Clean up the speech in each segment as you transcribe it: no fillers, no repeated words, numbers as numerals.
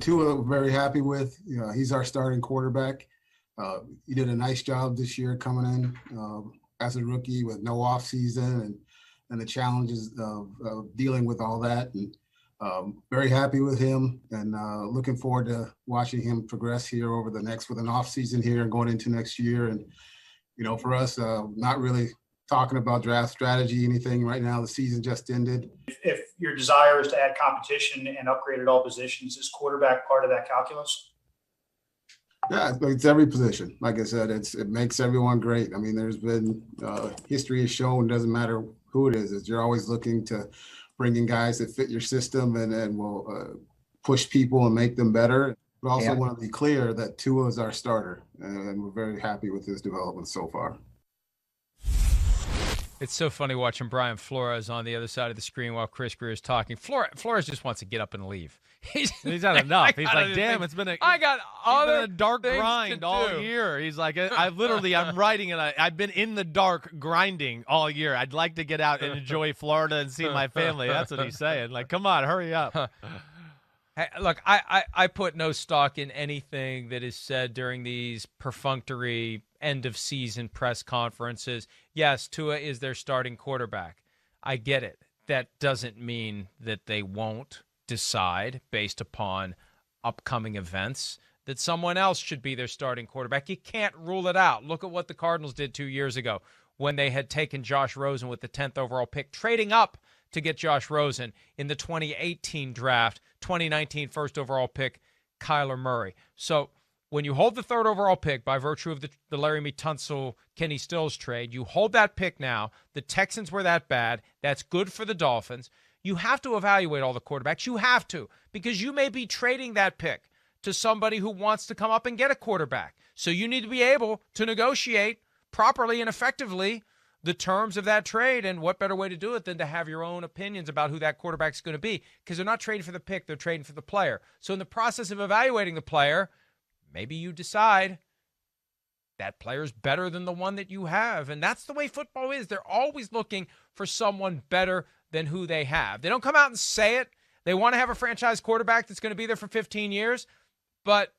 Tua, we're very happy with. He's our starting quarterback. He did a nice job this year coming in as a rookie with no offseason and the challenges of dealing with all that. And very happy with him and looking forward to watching him progress here over with an offseason here and going into next year. And, for us, not really talking about draft strategy, anything right now. The season just ended. If your desire is to add competition and upgrade at all positions, is quarterback part of that calculus? Yeah, it's every position. Like I said, it makes everyone great. I mean, there's been history has shown, doesn't matter who it is you're always looking to bring in guys that fit your system and will push people and make them better. But also want to be clear that Tua is our starter, and we're very happy with his development so far. It's so funny watching Brian Flores on the other side of the screen while Chris Grier is talking. Flores just wants to get up and leave. He's had enough. He's like, damn, it's been a dark grind all year. He's like, I'm writing and I've been in the dark grinding all year. I'd like to get out and enjoy Florida and see my family. That's what he's saying. Like, come on, hurry up. Hey, look, I put no stock in anything that is said during these perfunctory end-of-season press conferences. Yes, Tua is their starting quarterback. I get it. That doesn't mean that they won't decide, based upon upcoming events, that someone else should be their starting quarterback. You can't rule it out. Look at what the Cardinals did 2 years ago when they had taken Josh Rosen with the 10th overall pick, trading up to get Josh Rosen in the 2018 draft, 2019 first overall pick, Kyler Murray. So when you hold the third overall pick by virtue of the Laramie Tunsil, Kenny Stills trade, you hold that pick now. The Texans were that bad. That's good for the Dolphins. You have to evaluate all the quarterbacks. You have to, because you may be trading that pick to somebody who wants to come up and get a quarterback. So you need to be able to negotiate properly and effectively the terms of that trade, and what better way to do it than to have your own opinions about who that quarterback's going to be, because they're not trading for the pick, they're trading for the player. So in the process of evaluating the player, maybe you decide that player's better than the one that you have, and that's the way football is. They're always looking for someone better than who they have. They don't come out and say it. They want to have a franchise quarterback that's going to be there for 15 years, but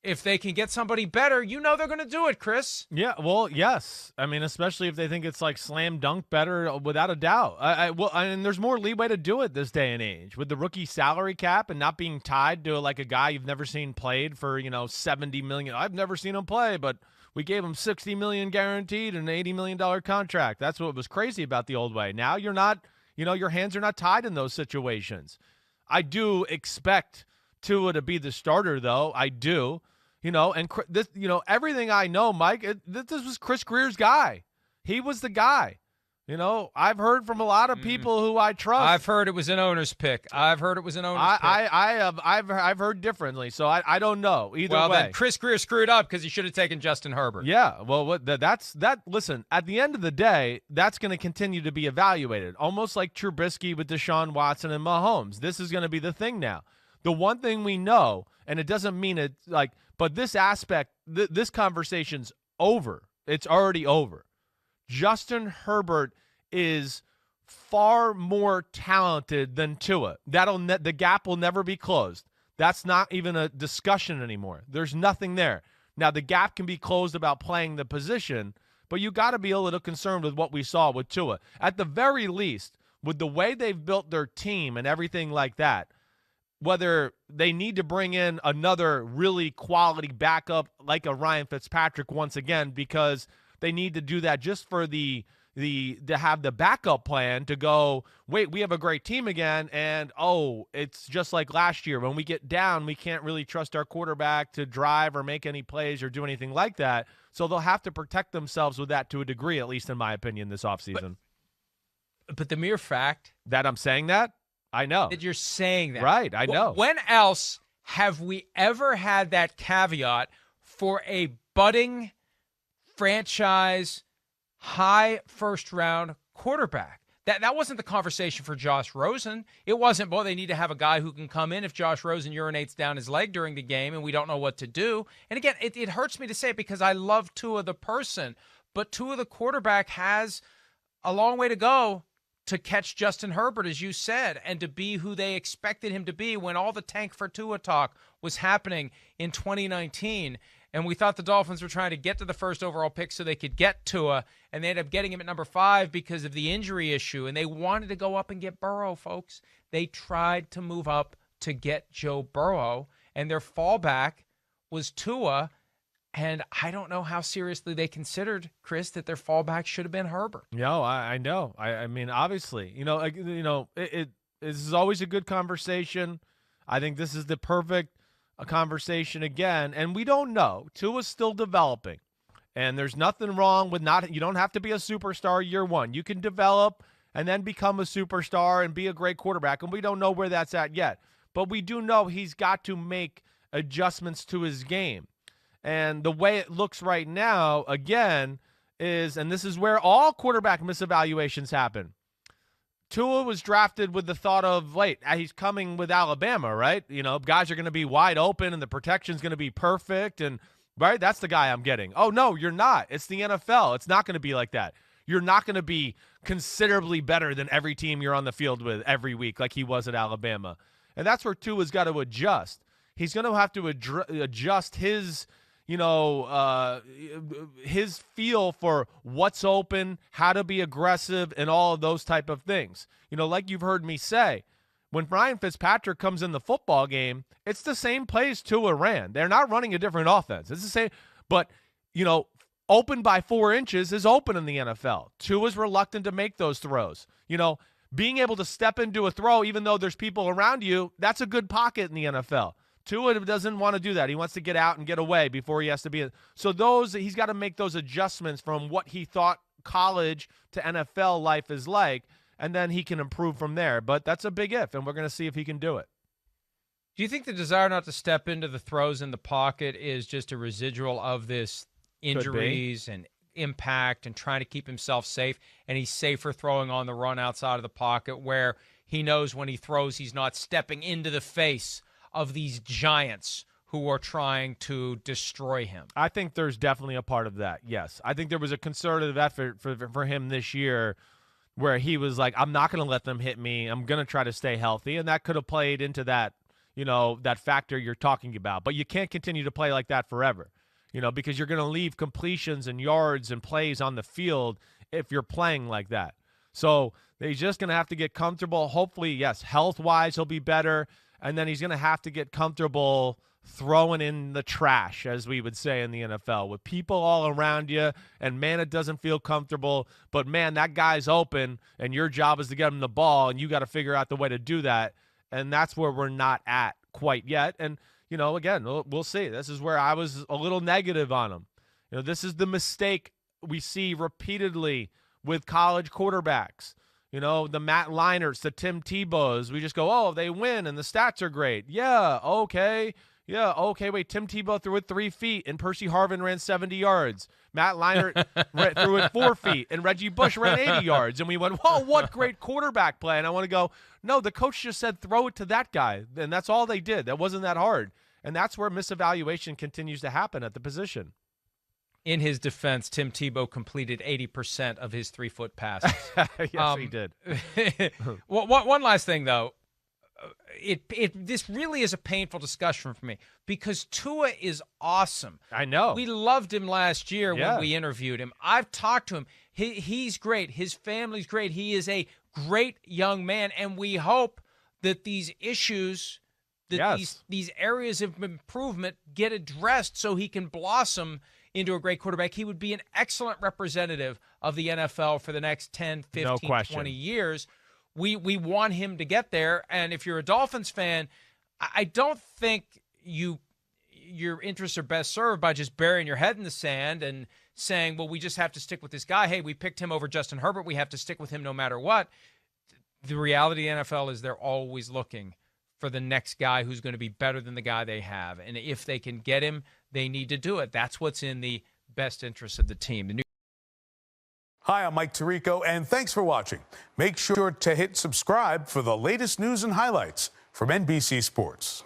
if they can get somebody better, they're going to do it, Chris. Yeah, well, yes. I mean, especially if they think it's like slam dunk better, without a doubt. And there's more leeway to do it this day and age with the rookie salary cap and not being tied to like a guy you've never seen played for, $70 million. I've never seen him play, but we gave him $60 million guaranteed and an $80 million contract. That's what was crazy about the old way. Now you're not, your hands are not tied in those situations. I do expect Tua to be the starter, though. I do. And this, everything I know, Mike, this was Chris Grier's guy. He was the guy. I've heard from a lot of people who I trust. I've heard it was an owner's pick. I've heard differently, so I don't know either way. Well, then Chris Grier screwed up because he should have taken Justin Herbert. Yeah, well, listen, at the end of the day, that's going to continue to be evaluated, almost like Trubisky with Deshaun Watson and Mahomes. This is going to be the thing now. The one thing we know, and it doesn't mean it but this aspect, this conversation's over. It's already over. Justin Herbert is far more talented than Tua. The gap will never be closed. That's not even a discussion anymore. There's nothing there. Now, the gap can be closed about playing the position, but you got to be a little concerned with what we saw with Tua. At the very least, with the way they've built their team and everything like that, whether they need to bring in another really quality backup like a Ryan Fitzpatrick once again, because they need to do that just for to have the backup plan to go, wait, we have a great team again, and it's just like last year. When we get down, we can't really trust our quarterback to drive or make any plays or do anything like that. So they'll have to protect themselves with that to a degree, at least in my opinion, this offseason. But the mere fact that I'm saying that, I know. That you're saying that. Right, I know. When else have we ever had that caveat for a budding franchise high first-round quarterback? That wasn't the conversation for Josh Rosen. It wasn't, they need to have a guy who can come in if Josh Rosen urinates down his leg during the game and we don't know what to do. And again, it hurts me to say it because I love Tua the person, but Tua the quarterback has a long way to go to catch Justin Herbert, as you said, and to be who they expected him to be when all the tank for Tua talk was happening in 2019. And we thought the Dolphins were trying to get to the first overall pick so they could get Tua, and they ended up getting him at number 5 because of the injury issue. And they wanted to go up and get Burrow, folks. They tried to move up to get Joe Burrow, and their fallback was Tua. And I don't know how seriously they considered, Chris, that their fallback should have been Herbert. No, I know. I mean, obviously, this is always a good conversation. I think this is the perfect conversation again, and we don't know. Tua's still developing, and there's nothing wrong with you don't have to be a superstar year one. You can develop and then become a superstar and be a great quarterback, and we don't know where that's at yet. But we do know he's got to make adjustments to his game. And the way it looks right now, again, is, and this is where all quarterback misevaluations happen. Tua was drafted with the thought of, wait, he's coming with Alabama, right? Guys are going to be wide open and the protection's going to be perfect. And, right, that's the guy I'm getting. Oh, no, you're not. It's the NFL. It's not going to be like that. You're not going to be considerably better than every team you're on the field with every week like he was at Alabama. And that's where Tua's got to adjust. He's going to have to adjust his his feel for what's open, how to be aggressive, and all of those type of things. Like you've heard me say, when Ryan Fitzpatrick comes in the football game, it's the same plays Tua ran. They're not running a different offense. It's the same, but, open by 4 inches is open in the NFL. Tua's reluctant to make those throws. Being able to step into a throw, even though there's people around you, that's a good pocket in the NFL. Tua doesn't want to do that. He wants to get out and get away before he has to be. So he's got to make those adjustments from what he thought college to NFL life is like, and then he can improve from there. But that's a big if, and we're going to see if he can do it. Do you think the desire not to step into the throws in the pocket is just a residual of this injuries and impact and trying to keep himself safe, and he's safer throwing on the run outside of the pocket where he knows when he throws he's not stepping into the face of these giants who are trying to destroy him? I think there's definitely a part of that, yes. I think there was a concerted effort for him this year where he was like, I'm not going to let them hit me. I'm going to try to stay healthy, and that could have played into that, that factor you're talking about. But you can't continue to play like that forever, because you're going to leave completions and yards and plays on the field if you're playing like that. So he's just going to have to get comfortable. Hopefully, yes, health-wise he'll be better. And then he's going to have to get comfortable throwing in the trash, as we would say in the NFL, with people all around you. And, man, it doesn't feel comfortable. But, man, that guy's open, and your job is to get him the ball, and you got to figure out the way to do that. And that's where we're not at quite yet. And, again, we'll see. This is where I was a little negative on him. This is the mistake we see repeatedly with college quarterbacks. The Matt Leinerts, the Tim Tebows, we just go, oh, they win and the stats are great. Yeah, okay. Wait, Tim Tebow threw it 3 feet and Percy Harvin ran 70 yards. Matt Leinart threw it 4 feet and Reggie Bush ran 80 yards. And we went, whoa, what great quarterback play. And I want to go, no, the coach just said throw it to that guy. And that's all they did. That wasn't that hard. And that's where misevaluation continues to happen at the position. In his defense, Tim Tebow completed 80% of his 3-foot passes. Yes, he did. One last thing, though. This really is a painful discussion for me because Tua is awesome. I know. We loved him last year when we interviewed him. I've talked to him. He's great. His family's great. He is a great young man, and we hope that these issues, these areas of improvement get addressed so he can blossom into a great quarterback. He would be an excellent representative of the NFL for the next 10, 15, 20 years. We want him to get there. And if you're a Dolphins fan, I don't think your interests are best served by just burying your head in the sand and saying, well, we just have to stick with this guy. Hey, we picked him over Justin Herbert. We have to stick with him no matter what. The reality of the NFL is they're always looking for the next guy who's going to be better than the guy they have. And if they can get him, they need to do it. That's what's in the best interest of the team. Hi, I'm Mike Tirico, and thanks for watching. Make sure to hit subscribe for the latest news and highlights from NBC Sports.